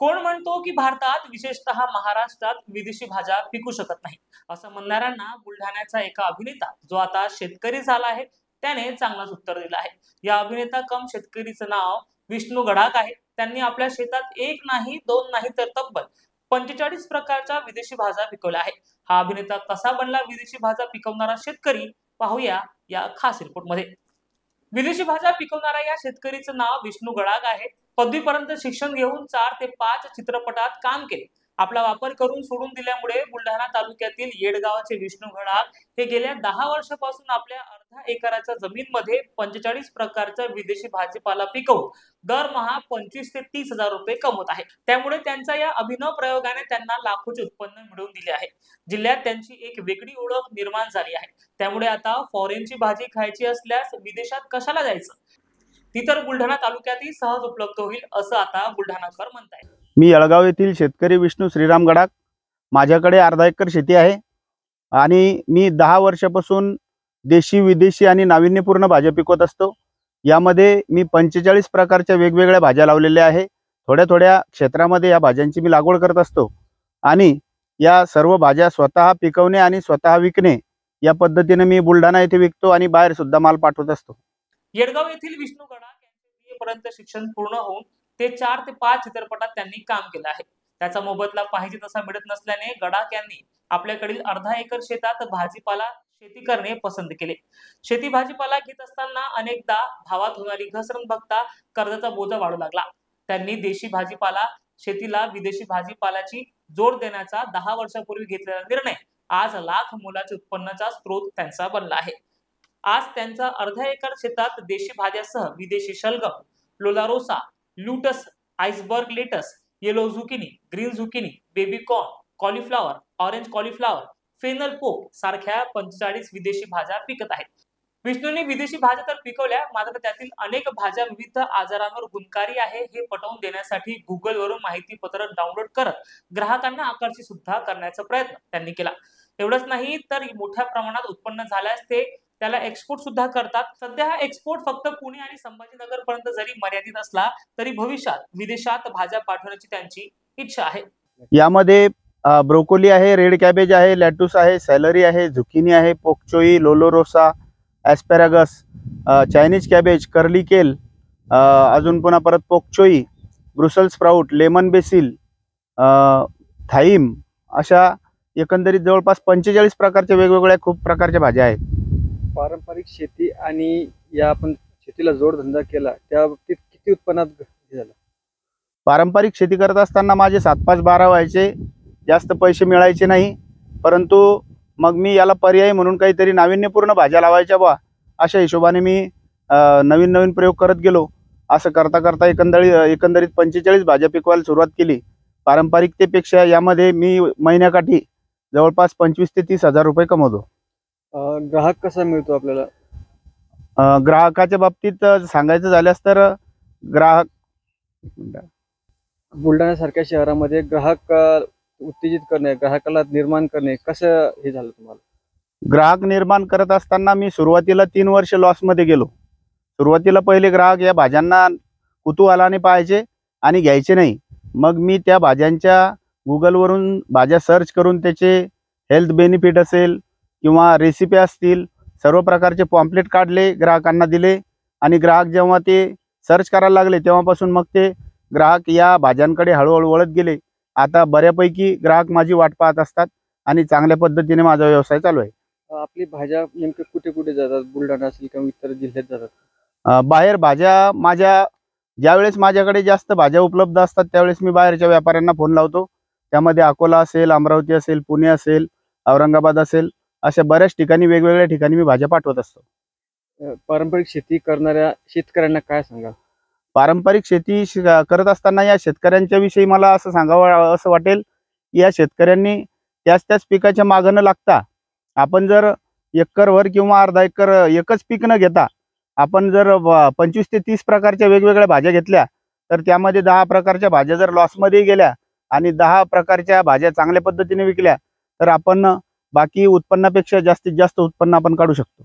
कोण म्हणतो की भारतात विशेषतः महाराष्ट्रात विदेशी भाज्या पिकू शकत नाही असं म्हणणाऱ्यांना बुलढाण्याचा एका अभिनेता जो आता शेतकरी झाला आहे त्याने चांगलंच उत्तर दिलं आहे। या अभिनेता कम शेतकरीचं नाव विष्णू गडाख आहे। त्यांनी आपल्या शेतात एक नाही दोन नाही तर तब्बल 45 प्रकारच्या विदेशी भाज्या पिकवल्या आहे। हा अभिनेता कसा बनला विदेशी भाज्या पिकवणारा शेतकरी पाहूया या खास रिपोर्ट मध्ये। विदेशी भाज्या पिकवणाऱ्या या शेतकरीचं नाव विष्णू गडाख आहे। पदवीपर्यंत शिक्षण घेऊन 4 ते 5 चित्रपटात काम केले। आपला वापर करून सोडून दिल्यामुळे बुलढाणा तालुक्यातील येडगावचे विष्णू गडाख हे गेल्या 10 वर्षापासून आपल्या अर्धा एकराच्या जमीनमध्ये 45 प्रकारचा विदेशी भाजीपाला पिकवून दरमहा 25 ते 30 हजार रुपये कमवत आहे। त्यामुळे त्यांच्या या अभिनव प्रयोगाने त्यांना लाखोचे उत्पन्न मिळवून दिले आहे। जिल्ह्यात त्यांची एक वेगळी ओळख निर्माण झाली आहे। त्यामुळे आता फॉरेनची भाजी खायची असल्यास विदेशात कशाला जायचं, ती तर बुलढाणा तालुक्यातही सहज उपलब्ध होईल असं आता बुलढाणाकर म्हणताय। मी येळगाव येथील शेतकरी विष्णू श्रीराम गडाख। माझ्याकडे अर्धा एकर शेती आहे आणि मी 10 वर्षापासून देशी विदेशी आणि नाविन्यपूर्ण भाज्या पिकवत असतो। यामध्ये मी 45 प्रकारच्या वेगवेगळ्या भाज्या लावलेल्या आहे। थोड्या थोड्या क्षेत्रामध्ये या भाज्यांची मी लागवड करत असतो आणि या सर्व भाज्या स्वतः पिकवणे आणि स्वतः विकणे या पद्धतीने मी बुलढाणा येथे विकतो आणि बाहेर सुद्धा माल पाठवत असतो। येडगाव येथील विष्णू गडाख यांचे पर्यंत शिक्षण पूर्ण होऊन ते 4 ते 5 चित्रपटात त्यांनी काम केलं आहे। त्याचा मोबदला पाहिजे तसा मिळत नसल्याने गडाख यांनी आपल्याकडील अर्धा एकर शेतात भाजीपाला शेती करणे पसंत केले। शेती भाजीपाला घेत असताना अनेकदा भावात होणारी घसरण बघता कर्जाचा बोजा वाढू लागला। त्यांनी देशी भाजीपाला शेतीला विदेशी भाजीपाल्याची जोड देण्याचा 10 वर्षापूर्वी घेतलेला निर्णय आज लाख मोलाच्या उत्पन्नाचा स्रोत त्यांचा बनला आहे। आज त्यांचा अर्धा एकर शेतात देशी भाज्यासह विदेशी शलगम, lollo rossa, lettuce, iceberg lettuce, yellow zucchini, green zucchini, baby corn, cauliflower, orange cauliflower, fennel पोक सारख्या 45 विदेशी भाज्या पिकत आहेत। विष्णूंनी विदेशी भाज्या तर पिकवल्या, मात्र त्यातील अनेक भाज्या विविध आजारांवर गुणकारी आहे हे पटवून देण्यासाठी गुगलवरून माहिती पत्र डाउनलोड करत ग्राहकांना आकर्षित सुद्धा करण्याचा प्रयत्न त्यांनी केला। एवढंच नाही तर मोठ्या प्रमाणात उत्पन्न झाल्यास ते त्याला एक्सपोर्ट सुद्धा करतात। सध्या हा एक्सपोर्ट फक्त पुणे आणि संभाजीनगर पर्यंत जरी मर्यादित असला तरी भविष्यात विदेशात भाज्या पाठवण्याची त्यांची इच्छा आहे। यामध्ये ब्रोकोली आहे, रेड कॅबेज आहे, लेट्यूस आहे, सॅलरी आहे, झुकिनी आहे, पोकचोई, लोलोरोसा, ॲस्पॅरागस, चायनीज कॅबेज, कर्ली केल, अजून पुन्हा परत पोकचोई, ब्रुसेल्स स्प्राउट, लेमन बेसिल, थाईम, अशा एकंदरीत जवळपास 45 प्रकारच्या वेगवेगळ्या खूप प्रकारच्या भाज्या आहेत। पारंपरिक शेती आणि या आपण शेतीला जोडधंदा केला त्या बाबतीत किती उत्पन्नात झालं? पारंपरिक शेती करत असताना माझे 7-5-12 व्हायचे, जास्त पैसे मिळायचे नाही, परंतु मग मी याला पर्याय म्हणून काहीतरी नाविन्यपूर्ण भाज्या लावायच्या बा अशा हिशोबाने मी नवीन नवीन प्रयोग करत गेलो। असं करता करता एकंदरीत 45 भाज्या पिकवायला सुरुवात केली। पारंपरिकतेपेक्षा यामध्ये मी महिन्याकाठी जवळपास 25 ते 30 हजार रुपये कमवतो। ग्राहक कसा मिळतो आपल्याला? ग्राहकाच्या बाबतीत सांगायचं झाल्यास तर ग्राहक बुलढाण्यासारख्या शहरामध्ये ग्राहक उत्तेजित करणे, ग्राहकाला निर्माण करणे कसं हे झालं तुम्हाला? ग्राहक निर्माण करत असताना मी सुरुवातीला 3 वर्ष लॉसमध्ये गेलो। सुरुवातीला पहिले ग्राहक या भाज्यांना कुतूहलाने पाहायचे आणि घ्यायचे नाही। मग मी त्या भाज्यांच्या गुगलवरून भाज्या सर्च करून त्याचे हेल्थ बेनिफिट असेल किंवा रेसिपी असतील सर्व प्रकारचे पॉम्पलेट काढले, ग्राहकांना दिले आणि ग्राहक जेव्हा ते सर्च करायला लागले तेव्हापासून मग ते ग्राहक या भाज्यांकडे हळूहळू वळत गेले। आता बऱ्यापैकी ग्राहक माझी वाट पाहत असतात आणि चांगल्या पद्धतीने माझा व्यवसाय चालू आहे। आपली भाज्या नेमके कुठे कुठे जातात? बुलढाणा असेल किंवा इतर जिल्ह्यात जातात? बाहेर भाज्या ज्यावेळेस माझ्याकडे जास्त भाज्या उपलब्ध असतात त्यावेळेस मी बाहेरच्या व्यापाऱ्यांना फोन लावतो। त्यामध्ये अकोला असेल, अमरावती असेल, पुणे असेल, औरंगाबाद असेल, अशा बऱ्याच ठिकाणी वेगवेगळ्या ठिकाणी मी भाज्या पाठवत असतो। पारंपरिक शेती करणाऱ्या शेतकऱ्यांना काय सांगा? पारंपरिक शेती करत असताना या शेतकऱ्यांच्या विषयी मला असं सांगावं असं वाटेल की या शेतकऱ्यांनी त्याच पिकाच्या मागं न लागता आपण जर एकरभर किंवा अर्धा एकर एकच पीक न घेता आपण जर 25 ते 30 प्रकारच्या वेगवेगळ्या भाज्या घेतल्या तर त्यामध्ये 10 प्रकारच्या भाज्या जर लॉसमध्ये गेल्या आणि 10 प्रकारच्या भाज्या चांगल्या पद्धतीने विकल्या तर आपण बाकी उत्पन्नापेक्षा जास्तीत जास्त उत्पन्न आपण काढू शकतो।